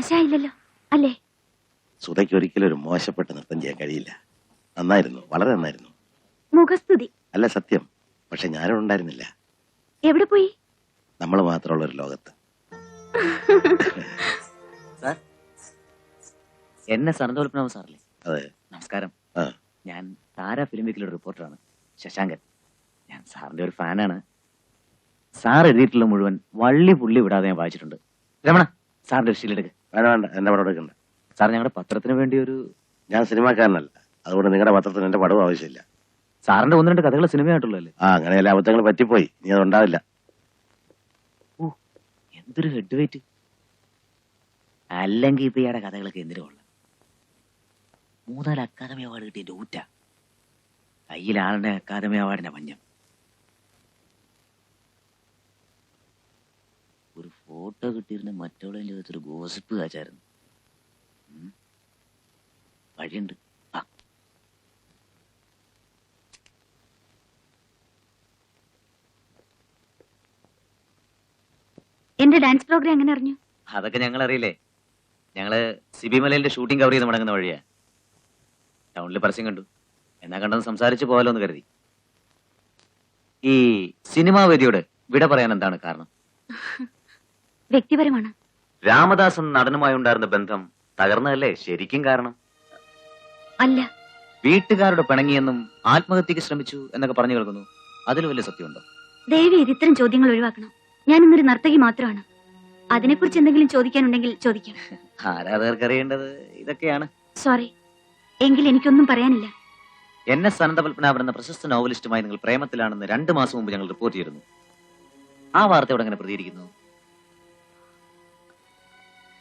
മോശമായില്ലല്ലോ അല്ലേ? സുധയ്ക്ക് ഒരിക്കലും ഒരു മോശപ്പെട്ട് നൃത്തം ചെയ്യാൻ കഴിയില്ല. നന്നായിരുന്നു, വളരെ നന്നായിരുന്നു. മുഖസ്തുതി. അല്ല സത്യം. പക്ഷെ ഞാനും ഉണ്ടായിരുന്നില്ല. എവിടെ പോയി? നമ്മൾ മാത്രമുള്ള ഒരു ലോകത്ത്. സാർ, എന്നെ സനന്തോൽപ്പനാവ് സാറല്ലേ? അതെ. നമസ്കാരം. ആ. ഞാൻ താര ഫിലിം വീക്കിലെ റിപ്പോർട്ടറാണ്, ശശാങ്കൻ. ഞാൻ സാറിന്റെ ഒരു ഫാനാണ്. സാർ എഴുതിയിട്ടുള്ള മുഴുവൻ വള്ളി പുള്ളി വിടാതെ ഞാൻ വായിച്ചിട്ടുണ്ട്. രമണ, സാറിന്റെ ഷീലെടുക്ക്. വേണ്ട വേണ്ട, എന്റെ പടം എടുക്കണ്ട. സാർ, ഞങ്ങളുടെ പത്രത്തിന് വേണ്ടി ഒരു... ഞാൻ സിനിമാക്കാരനല്ല, അതുകൊണ്ട് നിങ്ങളുടെ പത്രത്തിന് എന്റെ പടവും ആവശ്യമില്ല. സാറിന്റെ ഒന്ന് രണ്ട് കഥകൾ സിനിമയായിട്ടുള്ളല്ലേ? ആ, അങ്ങനെ എല്ലാ അബദ്ധങ്ങൾ പറ്റിപ്പോയി. നീ അതുണ്ടാവില്ല. ഓ, എന്തൊരു ഹെഡ് വെയിറ്റ്. അല്ലെങ്കിൽ ഇപ്പൊ ഇയാളുടെ കഥകളൊക്കെ എന്തിനുള്ള 3 അക്കാദമി അവാർഡ് കിട്ടിയ ഡൂറ്റ കയ്യിലാളുടെ അക്കാദമി അവാർഡിന്റെ പഞ്ഞം. ഒരു ഫോട്ടോ കിട്ടിയിരുന്ന മറ്റുള്ള ഒരു ഗോസിപ്പ് കാച്ചായിരുന്നു. വഴിയുണ്ട്. ആ, എന്റെ ഡാൻസ് പ്രോഗ്രാം എങ്ങനെ അറിഞ്ഞു? അതൊക്കെ ഞങ്ങൾ അറിയില്ലേ. ഞങ്ങള് സിബി മലയിലെ ഷൂട്ടിംഗ് കവർ ചെയ്ത് മടങ്ങുന്ന വഴിയാ. ടൗണിൽ പരസ്യം കണ്ടു, എന്നാ കണ്ടെന്ന് സംസാരിച്ച് പോകാലോ എന്ന് കരുതി. ഈ സിനിമാ വേദിയോട് വിട പറയാൻ എന്താണ് കാരണം? വ്യക്തിപരമാണ്. രാമദാസും നടനുമായി ഉണ്ടായിരുന്ന ബന്ധം തകർന്നതല്ലേ ശരിക്കും കാരണം? അല്ല. വീട്ടുകാരോട് പിണങ്ങിയെന്നും ആത്മഹത്യക്ക് ശ്രമിച്ചു എന്നൊക്കെ പറഞ്ഞു കേൾക്കുന്നു. അതിൽ വലിയ സത്യമുണ്ടോ? ദേവി ഇത് ഇത്തരം ചോദ്യങ്ങൾ ഒഴിവാക്കണം. ഞാൻ ഇന്നൊരു നർത്തകി മാത്രമാണ്. അതിനെക്കുറിച്ച് എന്തെങ്കിലും ചോദിക്കാനുണ്ടെങ്കിൽ ചോദിക്കാം. ആരാധകർക്ക് അറിയേണ്ടത് ഇതൊക്കെയാണ്. സോറി, എങ്കിൽ എനിക്കൊന്നും പറയാനില്ല. NS അനന്തപത്മനാഭൻ എന്ന പ്രശസ്ത നോവലിസ്റ്റുമായി നിങ്ങൾ പ്രേമത്തിലാണെന്ന് 2 മാസം മുമ്പ് ഞങ്ങൾ റിപ്പോർട്ട് ചെയ്തിരുന്നു. ആ വാർത്തയോട് എങ്ങനെ പ്രതികരിക്കുന്നു?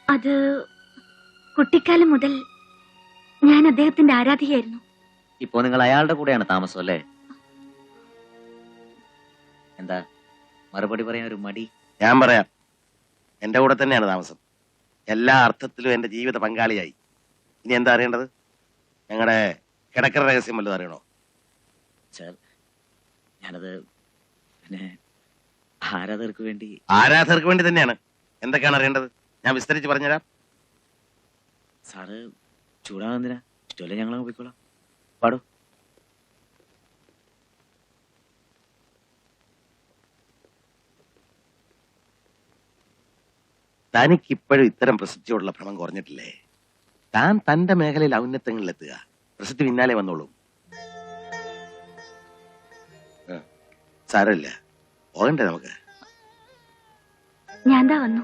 അത് കുട്ടിക്കാലം മുതൽ ഞാൻ അദ്ദേഹത്തിന്റെ ആരാധികയായിരുന്നു. ഇപ്പോ നിങ്ങൾ അയാളുടെ കൂടെയാണ് താമസം അല്ലേ? എന്താ മറുപടി പറയാൻ ഒരു മടി? ഞാൻ പറയാം. എന്റെ കൂടെ തന്നെയാണ് താമസം. എല്ലാ അർത്ഥത്തിലും എന്റെ ജീവിത പങ്കാളിയായി. ഇനി എന്താ അറിയേണ്ടത്? ഞങ്ങളുടെ കിടക്കറ രഹസ്യം വല്ലതും അറിയണോ? സാർ, ഞാനത് പിന്നെ ആരാധകർക്ക് വേണ്ടി... ആരാധകർക്ക് വേണ്ടി തന്നെയാണ്. എന്തൊക്കെയാണ് അറിയേണ്ടത്? ഞാൻ വിസ്തരിച്ച് പറഞ്ഞുതരാം. സാറ് ചൂടാകുന്നില്ല. ഇഷ്ടമല്ലേ, ഞങ്ങളങ്ങ് പോയിക്കോളാം. പാടോ. തനിക്ക് ഇപ്പോഴും ഇത്തരം പ്രസിദ്ധിയോടുള്ള ഭ്രമം കുറഞ്ഞിട്ടില്ലേ? താൻ തന്റെ മേഖലയിൽ ഔന്നത്യങ്ങളിലെത്തുക, പ്രസിദ്ധി പിന്നാലെ വന്നോളൂ. സാരമില്ല, പോകണ്ടേ നമുക്ക്? ഞാൻ വന്നു.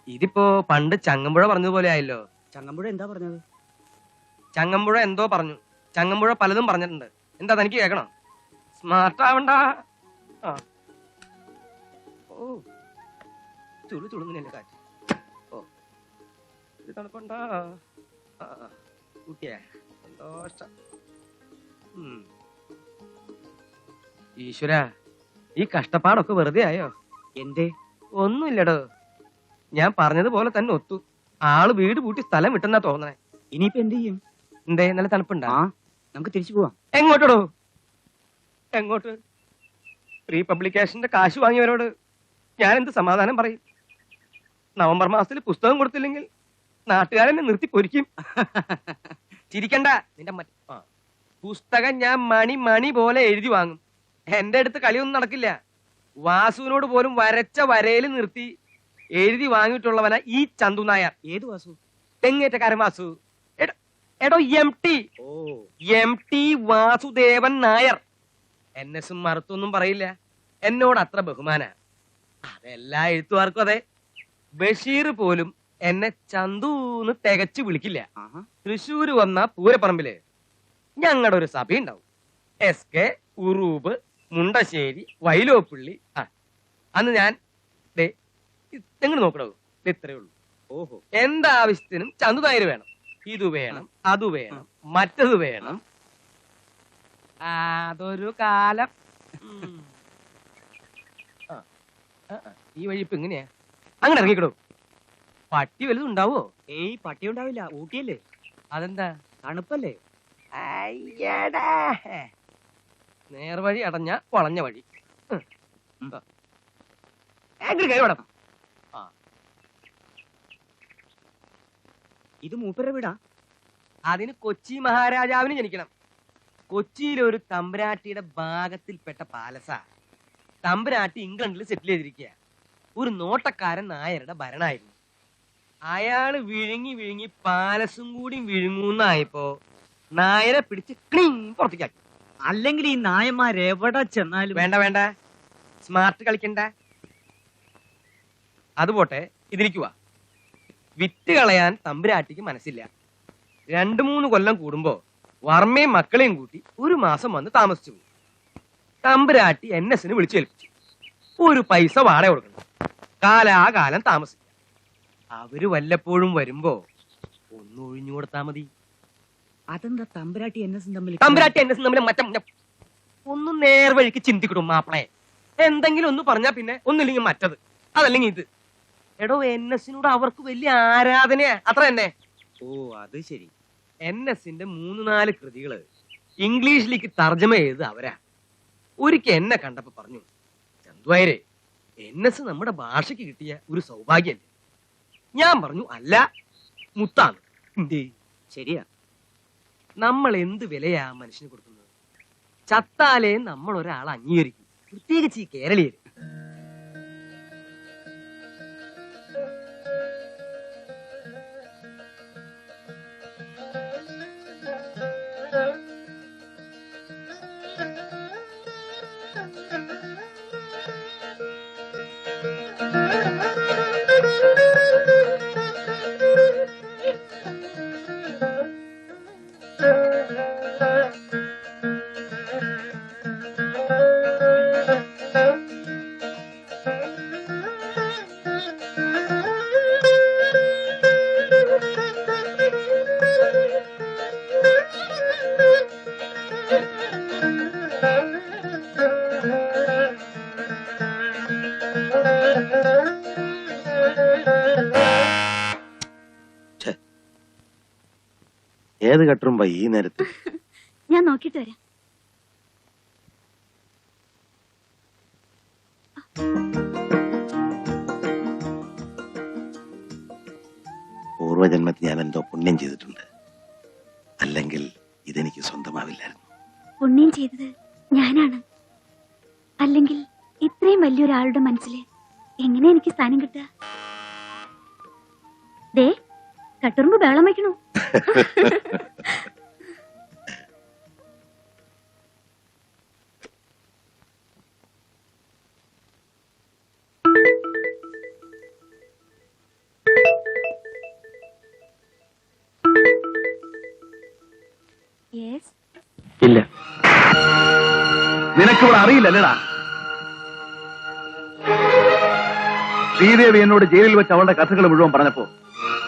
ഇതിപ്പോ പണ്ട് ചങ്ങമ്പുഴ പറഞ്ഞതുപോലെ ആയല്ലോ. ചങ്ങമ്പുഴ എന്താ പറഞ്ഞത്? ചങ്ങമ്പുഴ എന്തോ പറഞ്ഞു. ചങ്ങമ്പുഴ പലതും പറഞ്ഞിട്ടുണ്ട്. എന്താ തനിക്ക് കേൾക്കണം? സ്മാർട്ട് ആവണ്ട. ഓ, ചുളു ചുളുന്നല്ലേ കാറ്റ്. ഓ, ഇത് തണുപ്പണ്ട. കുട്ടിയെ സന്തോഷം. ഈശ്വര, ഈ കഷ്ടപ്പാടൊക്കെ വെറുതെ ആയോ? എന്തേ? ഒന്നുമില്ലടോ, ഞാൻ പറഞ്ഞതുപോലെ തന്നെ ഒത്തു. ആള് വീട് പൂട്ടി സ്ഥലം വിട്ടെന്നാ തോന്നണേ. ഇനിയിപ്പോ എന്ത് ചെയ്യും? എന്തേ, നല്ല തണുപ്പുണ്ടാ? നമുക്ക് തിരിച്ചു പോവാം. എങ്ങോട്ടോ? എങ്ങോട്ട്? പ്രീ പബ്ലിക്കേഷന്റെ കാശ് വാങ്ങിയവരോട് ഞാൻ എന്ത് സമാധാനം പറയും? നവംബർ മാസത്തിൽ പുസ്തകം കൊടുത്തില്ലെങ്കിൽ നാട്ടുകാരെന്നെ നിർത്തി പൊരിക്കും. ചിരിക്കണ്ട. നിന്റെ പുസ്തകം ഞാൻ മണി പോലെ എഴുതി വാങ്ങും. എന്റെ അടുത്ത് കളിയൊന്നും നടക്കില്ല. വാസുവിനോട് പോലും വരച്ച വരയിൽ നിർത്തി എഴുതി വാങ്ങിയിട്ടുള്ളവനാ ഈ ചന്തു നായർ. ഏത് വാസു? തെങ്ങേറ്റക്കാരൻ വാസു. എടോ, MT വാസുദേവൻ നായർ. NS മറുത്തൊന്നും പറയില്ല. എന്നോട് അത്ര ബഹുമാന. അതെല്ലാ എഴുത്തുകാർക്കും അതെ. ബഷീർ പോലും എന്നെ ചന്തൂന്ന് തികച്ചു വിളിക്കില്ല. തൃശ്ശൂര് വന്ന പൂരപ്പറമ്പില് ഞങ്ങളുടെ ഒരു സഭയുണ്ടാവും. SK, ഉറൂബ്, മുണ്ടശ്ശേരി, വൈലോപ്പിള്ളി. അന്ന് ഞാൻ എങ്ങനെ നോക്കണോ? ഇത്രയേ ഉള്ളൂ. ഓഹോ. എന്താവശ്യത്തിനും ചന്തുനായർ വേണം. ഇത് വേണം, അത് വേണം, മറ്റത് വേണം. അതൊരു കാലം. ഈ വഴി ഇപ്പൊ എങ്ങനെയാ? അങ്ങനെ ഇറങ്ങിക്കിടും. പട്ടി വലുതും ഉണ്ടാവോ? ഏയ് പട്ടി ഉണ്ടാവില്ല, ഊട്ടിയല്ലേ, അതെന്താ? തണുപ്പല്ലേ. അയ്യടാ, നേർവഴി അടഞ്ഞ വളഞ്ഞ വഴി. കൈവിടാം. ഇത് മൂപ്പരുടെ വീടാ? അതിന് കൊച്ചി മഹാരാജാവിന് ജനിക്കണം. കൊച്ചിയിലെ ഒരു തമ്പുരാട്ടിയുടെ ഭാഗത്തിൽപ്പെട്ട പാലസ. തമ്പുരാട്ടി ഇംഗ്ലണ്ടിൽ സെറ്റിൽ ചെയ്തിരിക്കുക. ഒരു നോട്ടക്കാരൻ നായരുടെ ഭരണമായിരുന്നു. അയാള് വിഴുങ്ങി വിഴുങ്ങി പാലസും കൂടി വിഴുങ്ങുന്നായപ്പോ നായരെ പിടിച്ച് പുറത്തേക്കാക്കി. അല്ലെങ്കിൽ ഈ നായന്മാരെവിടെ ചെന്നാലും. വേണ്ട വേണ്ട, സ്മാർട്ട് കളിക്കണ്ട. അതുപോട്ടെ, ഇതിരിക്കുക. വിറ്റ് കളയാൻ തമ്പുരാട്ടിക്ക് മനസ്സില്ല. 2-3 കൊല്ലം കൂടുമ്പോ വർമ്മയും മക്കളെയും കൂട്ടി ഒരു മാസം വന്ന് താമസിച്ചു പോയി. തമ്പുരാട്ടി NS വിളിച്ചേൽപ്പിച്ചു. ഒരു പൈസ വാടക കൊടുക്കണം, കാലാകാലം താമസിക്കാം. അവര് വല്ലപ്പോഴും വരുമ്പോ ഒന്ന് ഒഴിഞ്ഞു കൊടുത്താ മതി. അതെന്താ തമ്പുരാട്ടി NS തമ്മിൽ? തമ്പുരാട്ടി NS തമ്മിൽ ഒന്നും നേർവഴിക്ക് ചിന്തിക്കിടും മാപ്പിളെ. എന്തെങ്കിലും ഒന്ന് പറഞ്ഞാ പിന്നെ ഒന്നില്ലെങ്കിൽ മറ്റത്, അതല്ലെങ്കിൽ ഇത്. എടോ, NS അവർക്ക് വലിയ ആരാധനയാ, അത്ര തന്നെ. ഓ, അത് ശരി. NS 3-4 കൃതികള് ഇംഗ്ലീഷിലേക്ക് തർജ്ജമ ചെയ്ത് അവരാ. ഒരിക്കൽ എന്നെ കണ്ടപ്പോ പറഞ്ഞു, ചന്തുവായരെ, NS നമ്മുടെ ഭാഷയ്ക്ക് കിട്ടിയ ഒരു സൗഭാഗ്യല്ലേ. ഞാൻ പറഞ്ഞു, അല്ല, മുത്താണ്. ശരിയാ. നമ്മൾ എന്ത് വിലയാ മനുഷ്യന് കൊടുക്കുന്നത്? ചത്താലേ നമ്മൾ ഒരാൾ അംഗീകരിക്കും, പ്രത്യേകിച്ച് ഈ കേരളീയര്. ഏത് കട്ടുമ്പോ ഈ നേരത്ത്? ഞാൻ നോക്കിട്ട് വരാം. പൂർവജന്മത്തിൽ ഞാൻ എന്തോ പുണ്യം ചെയ്തിട്ടുണ്ട്, അല്ലെങ്കിൽ ഇതെനിക്ക് സ്വന്തമാവില്ലായിരുന്നു. പുണ്യം ചെയ്തത് ഞാനാണ്. അല്ലെങ്കിൽ ഇത്രയും വലിയൊരാളുടെ മനസ്സിൽ എങ്ങനെ എനിക്ക് സ്ഥാനം കിട്ടുക? ദേ, കട്ടുറുമ്പ് ബഹളം വയ്ക്കണു. ഇല്ല, നിനക്കിവിടെ അറിയില്ലല്ലേടാ. ശ്രീദേവി എന്നോട് ജയിലിൽ വെച്ച് അവളുടെ കഥകൾ മുഴുവൻ പറഞ്ഞപ്പോ,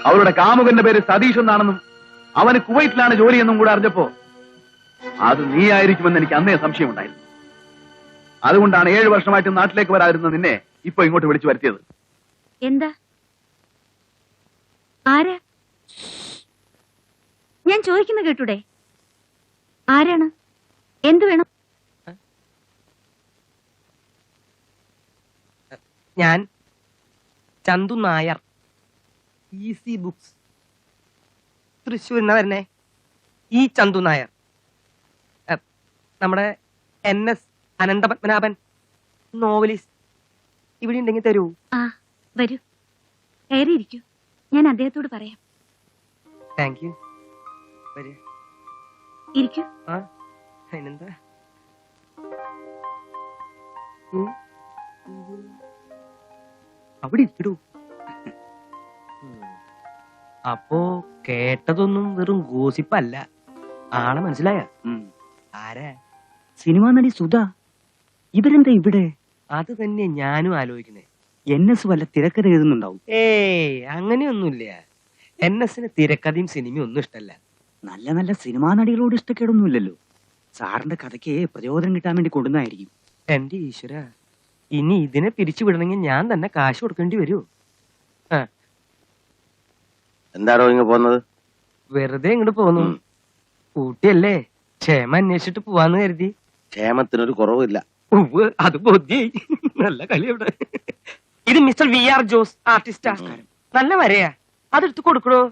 അവളുടെ കാമുകന്റെ പേര് സതീഷ് എന്നാണെന്നും അവന് കുവൈറ്റിലാണ് ജോലിയെന്നും കൂടെ അറിഞ്ഞപ്പോ, അത് നീ ആയിരിക്കുമെന്ന് എനിക്ക് അന്നേ സംശയമുണ്ടായിരുന്നു. അതുകൊണ്ടാണ് 7 വർഷമായിട്ട് നാട്ടിലേക്ക് വരാതിരുന്ന നിന്നെ ഇപ്പൊ ഇങ്ങോട്ട് വിളിച്ചു വരുത്തിയത്. എന്താ? ആരാ? ഞാൻ ചോദിക്കുന്ന കേട്ടൂടെ? ആരാണ്? എന്തു വേണം? ഞാൻ ചന്തു നായർ, EC ബുക്സ്, തൃശ്ശൂരിൽ വരുന്നേ. ഈ ചന്തു നായർ നമ്മുടെ NS അനന്തപത്മനാഭൻ നോവലിസ്റ്റ് ഇവിടെ ഉണ്ടെങ്കിൽ തരൂ. ആ, വരൂ, കയറിയിരിക്കൂ. ഞാൻ അദ്ദേഹത്തോട് പറയാം. Thank you. വരൂ, ഇരിക്കൂ. ആ, അതിനെന്താ? അവിടെ ഇരിക്കടൂ. അപ്പോ കേട്ടതൊന്നും വെറും ഗോസിപ്പല്ല. ആളെ മനസ്സിലായ? ആരാ? സിനിമാ നടി സുധ. ഇവരെന്താ ഇവിടെ? അത് തന്നെ ഞാനും ആലോചിക്കുന്നേ. NS വല്ല തിരക്കഥ എഴുതുന്നുണ്ടാവും. ഏയ്, അങ്ങനെയൊന്നുമില്ല. NS തിരക്കഥയും സിനിമയും ഒന്നും ഇഷ്ടല്ല. നല്ല നല്ല സിനിമാ നടികളോട് ഇഷ്ടക്കേടൊന്നുമില്ലല്ലോ. സാറിന്റെ കഥയ്ക്ക് പ്രചോദനം കിട്ടാൻ വേണ്ടി കൊടുക്കുന്നതായിരിക്കും. എന്റെ ഈശ്വര, ഇനി ഇതിനെ പിരിച്ചു വിടണമെങ്കിൽ ഞാൻ തന്നെ കാശ് കൊടുക്കേണ്ടി വരൂ. എന്താണോ ഇങ്ങ് പോന്നത്? വെറുതെ ഇങ്ങോട്ട് പോന്നു. ഉം. ഊട്ടിയല്ലേ, ക്ഷേമ അന്വേഷിച്ചിട്ട് പോവാന്ന് കരുതി. ക്ഷേമത്തിനൊരു കുറവില്ല. ഉവ്വ്, അത് ബോധ്യായി. നല്ല കളി ഇവിടെ. ഇത് മിസ്റ്റർ VR ജോസ്, ആർട്ടിസ്റ്റാ. നല്ല വരയാ, അതെടുത്ത് കൊടുക്കണോ?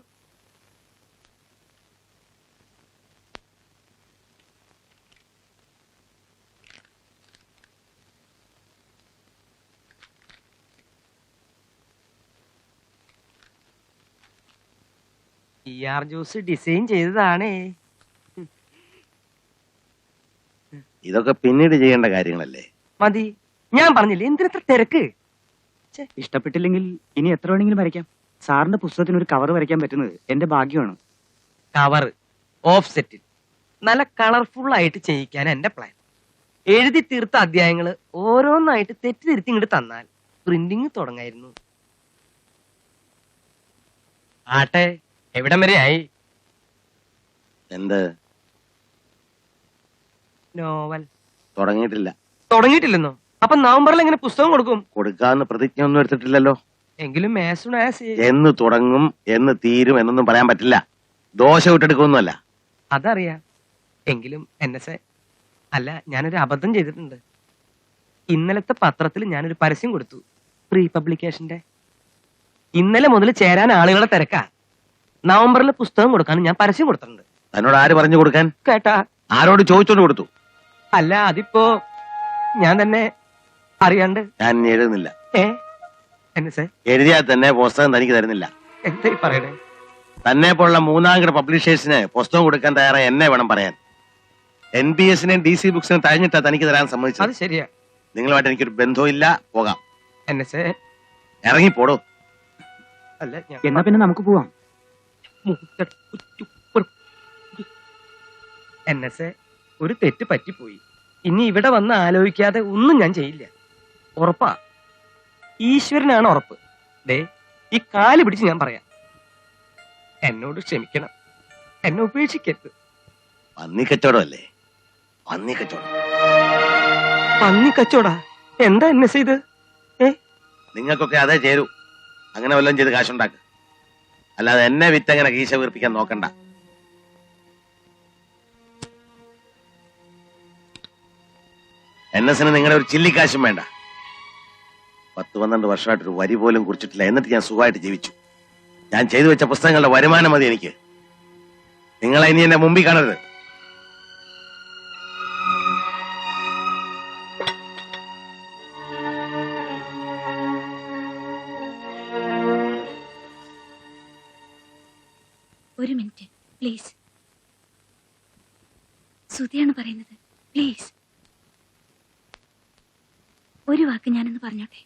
VR ജോസ് ഡിസൈൻ ചെയ്തതാണേ. ഇതൊക്കെ പിന്നീട് ചെയ്യേണ്ട കാര്യങ്ങളല്ലേ? മതി, ഞാൻ പറഞ്ഞില്ലേ എന്തിനത്ര തിരക്ക്. ഇഷ്ടപ്പെട്ടില്ലെങ്കിൽ ഇനി എത്ര വേണമെങ്കിലും വരയ്ക്കാം. സാറിന്റെ പുസ്തകത്തിന് ഒരു കവർ വരയ്ക്കാൻ പറ്റുന്നത് എന്റെ ഭാഗ്യമാണ്. കവർ ഓഫ് സെറ്റിൽ നല്ല കളർഫുൾ ആയിട്ട് ചെയ്യിക്കാൻ എന്റെ പ്ലാൻ. എഴുതി തീർത്ത അധ്യായങ്ങള് ഓരോന്നായിട്ട് തെറ്റിതിരുത്തി ഇങ്ങോട്ട് തന്നാൽ പ്രിന്റിങ് തുടങ്ങായിരുന്നു. ആട്ടെ, എവിടം വരെ ആയി? എന്ത്? നോവൽ തുടങ്ങിയിട്ടില്ല. തുടങ്ങിയിട്ടില്ലെന്നോ? അപ്പൊ നവംബറിൽ എങ്ങനെ പുസ്തകം കൊടുക്കും? കൊടുക്കാന്ന് പ്രതിജ്ഞ ഒന്നും എടുത്തിട്ടില്ലല്ലോ. എങ്കിലും as എന്ന് തുടങ്ങും എന്ന് തീരും എന്നൊന്നും പറയാൻ പറ്റില്ല. ദോശ വിട്ടെടുക്കൊന്നുമല്ല. അതറിയാം. എങ്കിലും NSA അല്ല, ഞാനൊരു അബദ്ധം ചെയ്തിട്ടുണ്ട്. ഇന്നലത്തെ പത്രത്തിൽ ഞാനൊരു പരസ്യം കൊടുത്തു, പ്രീ പബ്ലിക്കേഷന്റെ. ഇന്നലെ മുതൽ ചേരാൻ ആളുകളെ തിരക്കാ. നവംബറിൽ പുസ്തകം കൊടുക്കാൻ ഞാൻ പരസ്യം കൊടുത്തിട്ടുണ്ട്. തന്നോട് ആര് പറഞ്ഞു കൊടുക്കാൻ? കേട്ടാ? ആരോട് ചോദിച്ചോണ്ട് കൊടുത്തു? അല്ല, അതിപ്പോ ഞാൻ തന്നെ അറിയാണ്ട്. ഞാൻ ഇനി എഴുതുന്നില്ല. NSA എഴുതിയാൽ തന്നെ പുസ്തകം തനിക്ക് തരുന്നില്ല. എന്താ ഈ പറയണേ? തന്നെ പോലുള്ള മൂന്നാംകിട പബ്ലിഷേഴ്സിന് പുസ്തകം കൊടുക്കാൻ തയ്യാറായി എന്നെ വേണം പറയാൻ. NBSനെയും DC ബുക്സിനും തഴഞ്ഞിട്ടാ തനിക്ക് തരാൻ സമ്മതിച്ചത്. അത് ശരിയാ. നിങ്ങളുമായിട്ട് എനിക്കൊരു ബന്ധവും ഇല്ല. പോകാം. NSA ഇറങ്ങിപ്പോടോ. അല്ല, ഞാൻ എന്നാ പിന്നെ നമുക്ക് പോവാം. NSA ഒരു തെറ്റ് പറ്റിപ്പോയി. ഇനി ഇവിടെ വന്ന് ആലോചിക്കാതെ ഒന്നും ഞാൻ ചെയ്യില്ല. ഉറപ്പാ. ഈശ്വരനാണ് ഉറപ്പ്. ദേ, ഈ കാല് പിടിച്ച് ഞാൻ പറയാം, എന്നോട് ക്ഷമിക്കണം, എന്നെ ഉപേക്ഷിക്കരുത്. പന്നിക്കച്ചവടമല്ലേ? പന്നിക്കച്ചവടം. പന്നി കച്ചോടാ? എന്താ NSA ഇത്? നിങ്ങൾക്കൊക്കെ അതേ ചേരൂ. അങ്ങനെ വല്ലതും ചെയ്ത് കാശുണ്ടാക്ക്. അല്ലാതെ എന്നെ വിറ്റങ്ങനെ കീശ വീർപ്പിക്കാൻ നോക്കണ്ട. NSന് നിങ്ങളുടെ ഒരു ചില്ലിക്കാശും വേണ്ട. 10-12 വർഷമായിട്ട് ഒരു വരി പോലും കുറിച്ചിട്ടില്ല. എന്നിട്ട് ഞാൻ സുഖമായിട്ട് ജീവിച്ചു. ഞാൻ ചെയ്തു വെച്ച പുസ്തകങ്ങളുടെ വരുമാനം മതി എനിക്ക്. നിങ്ങളെ ഇനി എന്നെ മുമ്പിൽ കാണരുത്. ഒരു മിനിറ്റ് പ്ലീസ്. സുധിയാണ് പറയുന്നത്. പ്ലീസ് ഒരു വാക്ക് ഞാനൊന്ന് പറഞ്ഞോട്ടെ.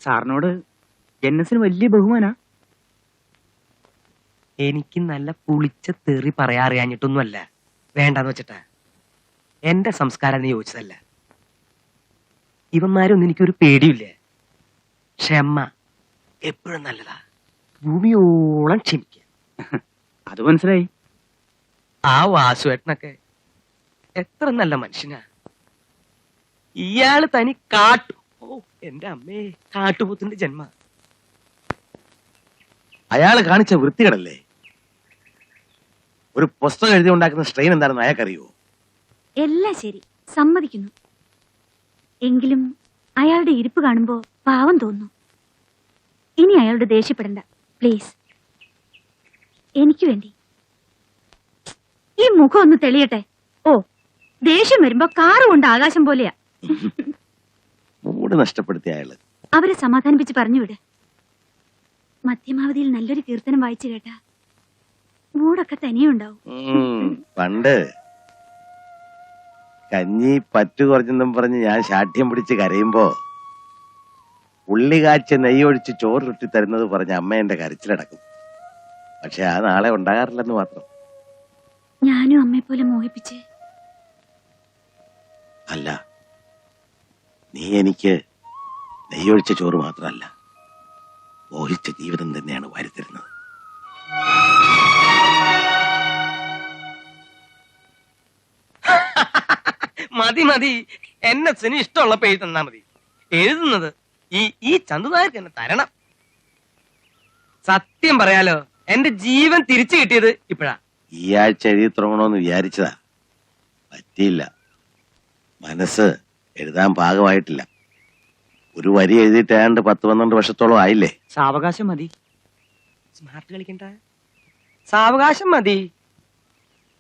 സാറിനോട് NSന് വലിയ ബഹുമാനാ. എനിക്ക് നല്ല പുളിച്ച തെറി പറയാ അറിയാഞ്ഞിട്ടൊന്നുമല്ല, വേണ്ടാന്ന് വെച്ചിട്ടാ. എന്റെ സംസ്കാരം യോജിച്ചതല്ല. ഇവന്മാരൊന്നും എനിക്കൊരു പേടിയില്ല. ക്ഷമ എപ്പോഴും നല്ലതാ. ഭൂമിയോളം ക്ഷമിക്ക. അത് മനസ്സിലായി. ആ വാസുവേട്ടനൊക്കെ എത്ര നല്ല മനുഷ്യനാ. ഇയാള് തനി കാട്ടു. ഓ എന്റെ അമ്മേ, കാട്ടുപോത്തിന്റെ ജന്മ. അയാള് കാണിച്ച വൃത്തികേടല്ലേ? ഒരു പുസ്തകം എഴുതി ഉണ്ടാക്കുന്ന സ്ട്രെയിൻ എന്താണെന്ന് അയാൾക്കറിയോ? എല്ലാം ശരി, സമ്മതിക്കുന്നു. എങ്കിലും അയാളുടെ ഇരിപ്പ് കാണുമ്പോ പാവം തോന്നുന്നു. ഇനി അയാളുടെ ദേഷ്യപ്പെടണ്ട പ്ലീസ്. എനിക്ക് വേണ്ടി ഈ മുഖം ഒന്ന് തെളിയട്ടെ. ഓ, ദേഷ്യം വരുമ്പോ കാറ് കൊണ്ട് ആകാശം പോലെയാ. മൂഡ് നഷ്ടപ്പെടുത്തിയ അയാള്. അവരെ സമാധാനിപ്പിച്ച് പറഞ്ഞുവിട്. മധ്യമാവധിയിൽ നല്ലൊരു കീർത്തനം വായിച്ചു കേട്ടാ മൂടൊക്കെ തനിയുണ്ടാവും. പണ്ട് കഞ്ഞി പറ്റു കുറഞ്ഞെന്നും പറഞ്ഞ് ഞാൻ ശാഠ്യം പിടിച്ച് കരയുമ്പോ ഉള്ളി കാച്ച് നെയ്യൊഴിച്ച് ചോറ് ചുട്ടി തരുന്നത് പറഞ്ഞ് അമ്മ എന്റെ കരച്ചിലടക്കും. പക്ഷെ ആ നാളെ ഉണ്ടാകാറില്ലെന്ന് മാത്രം. ഞാനും അമ്മയെ പോലെ മോഹിപ്പിച്ച്. അല്ല, നീ എനിക്ക് നെയ്യൊഴിച്ച ചോറ് മാത്രമല്ല, മോഹിച്ച ജീവിതം തന്നെയാണ് വാരിത്തരുന്നത്. മതി മതി, എന്നെ സിനി ഇഷ്ടമുള്ളപ്പോ എഴുതി തന്നാ മതി. എഴുതുന്നത് ഈ ചന്തുനായർക്ക് എന്നെ തരണം. സത്യം പറയാലോ, എന്റെ ജീവൻ തിരിച്ചു കിട്ടിയത് ഇപ്പഴാ. ഈ ആഴ്ച എഴുതി തുടങ്ങണമെന്ന് വിചാരിച്ചതാ, പറ്റിയില്ല. മനസ്സ് എഴുതാൻ പാകമായിട്ടില്ല. ഒരു വരി എഴുതിയിട്ട് ഏതാണ്ട് 10-12 വർഷത്തോളം ആയില്ലേ. സാവകാശം മതി. സ്മാർട്ട് കളിക്കണ്ട, സാവകാശം മതി.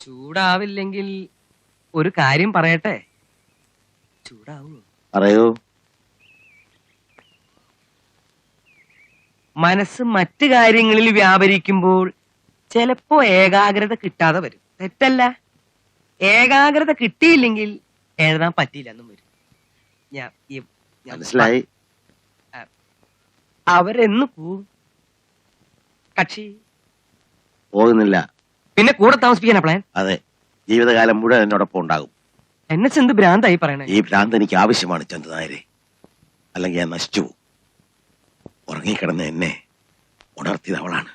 ചൂടാവില്ലെങ്കിൽ ഒരു കാര്യം പറയട്ടെ. ചൂടാവൂ? പറയൂ. മനസ്സ് മറ്റു കാര്യങ്ങളിൽ വ്യാപരിക്കുമ്പോൾ ചിലപ്പോ ഏകാഗ്രത കിട്ടാതെ വരും. തെറ്റല്ല. ഏകാഗ്രത കിട്ടിയില്ലെങ്കിൽ എഴുതാൻ പറ്റിയില്ല എന്നും വരും. ഞാൻ മനസ്സിലായി. അവരെന്ന് പോവും കക്ഷി? പോകുന്നില്ല. പിന്നെ കൂടെ താമസിപ്പിക്കാനാ പ്ലാൻ? അതെ, ജീവിതകാലം മുഴുവൻ എന്നോടൊപ്പം ഉണ്ടാകും. എന്നെ ചെന്ത് ഭ്രാന്തായി പറയണേ. ഈ ഭ്രാന്ത് എനിക്ക് ആവശ്യമാണ് ചന്ദ്രനായരെ, അല്ലെങ്കിൽ ഞാൻ നശിച്ചു പോകും. ഉറങ്ങിക്കിടന്ന എന്നെ ഉണർത്തിയത് അവളാണ്.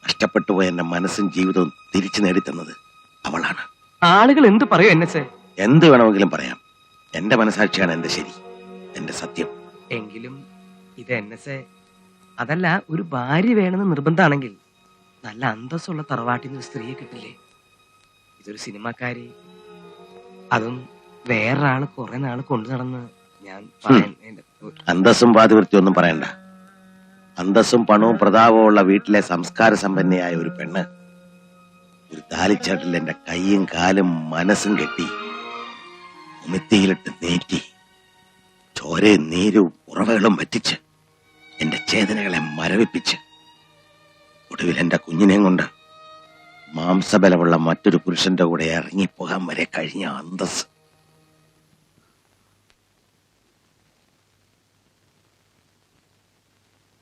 നഷ്ടപ്പെട്ടു പോയ എന്റെ മനസ്സും ജീവിതവും തിരിച്ചു നേടിത്തന്നത് അവളാണ്. ആളുകൾ എന്ത് പറയും എന്നെ? എന്ത് വേണമെങ്കിലും പറയാം. എന്റെ മനസാക്ഷിയാണ് എന്റെ ശരി, എന്റെ സത്യം. എങ്കിലും ഇത് എന്നെ അതല്ല, ഒരു ഭാര്യ വേണമെന്ന് നിർബന്ധമാണെങ്കിൽ നല്ല അന്തസ്സുള്ള തറവാട്ടിൽ നിന്ന് സ്ത്രീയെ കിട്ടില്ലേ? ഇതൊരു സിനിമക്കാരി, അതും വേറൊരാള് കുറെ നാള് കൊണ്ടു നടന്ന് ഞാൻ അന്തസ്സും പാതിവൃത്തിയും ഒന്നും പറയണ്ട. അന്തസ്സും പണവും പ്രതാപവും ഉള്ള വീട്ടിലെ സംസ്കാര സമ്പന്നയായ ഒരു പെണ്ണ് ഒരു താലിച്ചാട്ടിൽ എന്റെ കൈയും കാലും മനസ്സും കെട്ടി ഉമിത്തിയിലിട്ട് നീറ്റി ചോരയും നീരും ഉറവകളും വറ്റിച്ച് എന്റെ ചേതനകളെ മരവിപ്പിച്ച് ഒടുവിൽ എന്റെ കുഞ്ഞിനെയും കൊണ്ട് മാംസബലമുള്ള മറ്റൊരു പുരുഷന്റെ കൂടെ ഇറങ്ങിപ്പോകാൻ വരെ കഴിഞ്ഞ അന്തസ്.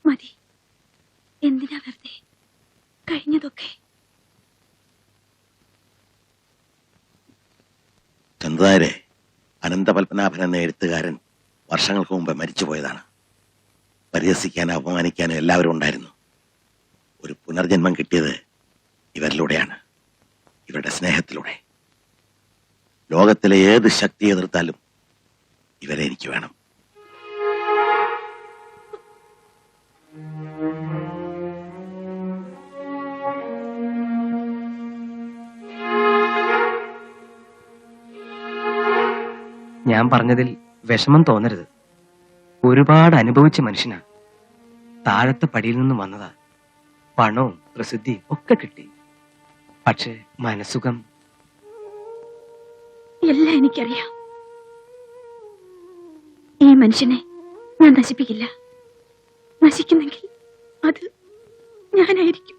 മതി, എന്തിനാ വെറുതെ കഴിഞ്ഞതൊക്കെ? ചന്ദ്രനായരെ, അനന്തപത്മനാഭൻ എന്ന എഴുത്തുകാരൻ വർഷങ്ങൾക്ക് മുമ്പ് മരിച്ചുപോയതാണ്. പരിഹസിക്കാനും അപമാനിക്കാനും എല്ലാവരും ഉണ്ടായിരുന്നു. ഒരു പുനർജന്മം കിട്ടിയത് ഇവരിലൂടെയാണ്, ഇവരുടെ സ്നേഹത്തിലൂടെ. ലോകത്തിലെ ഏത് ശക്തി എതിർത്താലും ഇവരെ എനിക്ക് വേണം. ഞാൻ പറഞ്ഞതിൽ വിഷമം തോന്നരുത്. ഒരുപാട് അനുഭവിച്ച മനുഷ്യനാ. താഴത്തെ പടിയിൽ നിന്നും വന്നതാ. പണവും പ്രസിദ്ധിയും ഒക്കെ കിട്ടി. പക്ഷെ മനസ്സുഖം എല്ലാം എനിക്കറിയാം. ഈ മനുഷ്യനെ ഞാൻ നശിപ്പിക്കില്ല. നശിക്കുന്നെങ്കിൽ അത് ഞാനായിരിക്കും.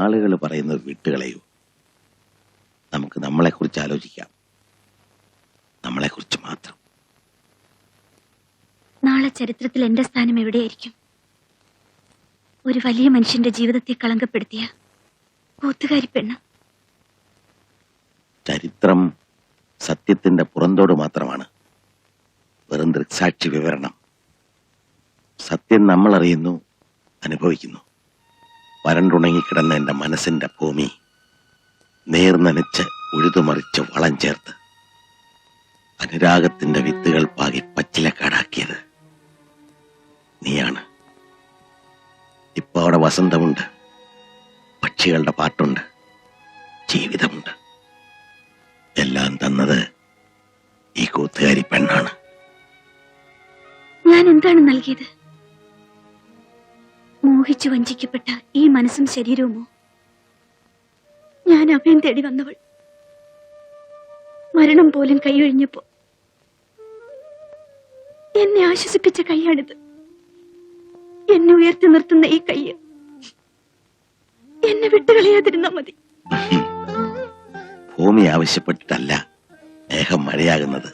ആളുകൾ പറയുന്നത് വിട്ടുകളയൂ. നമുക്ക് നമ്മളെക്കുറിച്ച് ആലോചിക്കാം, നമ്മളെക്കുറിച്ച് മാത്രം. നാളെ ചരിത്രത്തിൽ എന്റെ സ്ഥാനം എവിടെയായിരിക്കും? ഒരു വലിയ മനുഷ്യന്റെ ജീവിതത്തെ കളങ്കപ്പെടുത്തിയ കൂത്തുകാരി പെണ്ണ്. ചരിത്രം സത്യത്തിന്റെ പുറന്തോട് മാത്രമാണ്, വെറും ദൃക്സാക്ഷി വിവരണം. സത്യം നമ്മൾ അറിയുന്നു, അനുഭവിക്കുന്നു. വരണ്ടുണങ്ങിക്കിടന്ന എന്റെ മനസ്സിന്റെ ഭൂമി നേർനനച്ച് ഉഴുതുമറിച്ച് വളം ചേർത്ത് അനുരാഗത്തിന്റെ വിത്തുകൾ പാകി പച്ചിലക്കാടാക്കിയത് നീയാണ്. ഇപ്പൊ അവിടെ വസന്തമുണ്ട്, പക്ഷികളുടെ പാട്ടുണ്ട്, ജീവിതമുണ്ട്. എല്ലാം തന്നത് ഈ കൂത്തുകാരി പെണ്ണാണ്. ഞാൻ എന്താണ് നൽകിയത്? മോഹിച്ചു വഞ്ചിക്കപ്പെട്ട ഈ മനസ്സും ശരീരവുമോ? ഞാൻ അഭയം തേടി വന്നവൾ. മരണം പോലും കൈയൊഴിഞ്ഞപ്പോ എന്നെ ആശ്വസിപ്പിച്ച കൈയാണിത്. എന്നെ ഉയർത്തി നിർത്തുന്ന ഈ കൈ എന്നെ വിട്ടുകളയാതിരുന്നാ മതി. ഭൂമി ആവശ്യപ്പെട്ടിട്ടല്ല മേഘം മഴയാകുന്നത്,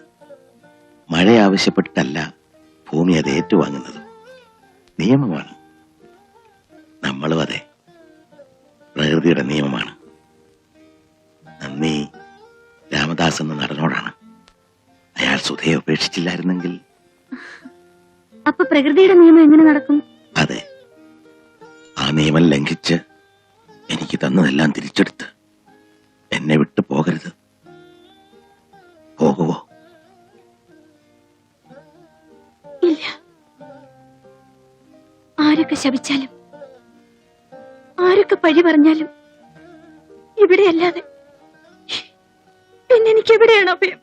മഴ ആവശ്യപ്പെട്ടിട്ടല്ല ഭൂമി അത് ഏറ്റുവാങ്ങുന്നത്. നിയമമാണ്. നമ്മളും അതെ, പ്രകൃതിയുടെ നിയമമാണ്. നന്ദി രാമദാസ് എന്ന നടനോടാണ്. അയാൾ സുധയെ ഉപേക്ഷിച്ചില്ലായിരുന്നെങ്കിൽ. അപ്പൊ പ്രകൃതിയുടെ നിയമം എങ്ങനെ നടക്കും? അതെ, ആ നിയമം ലംഘിച്ച് എനിക്ക് തന്നതെല്ലാം തിരിച്ചെടുത്ത് എന്നെ വിട്ടു പോകരുത്. പോകുവോ? ഇല്ല. ആരൊക്കെ ശപിച്ചാലും ആരൊക്കെ പഴി പറഞ്ഞാലും ഇവിടെ അല്ലാതെ പിന്നെ എനിക്ക് എവിടെയാണ് അഭയം?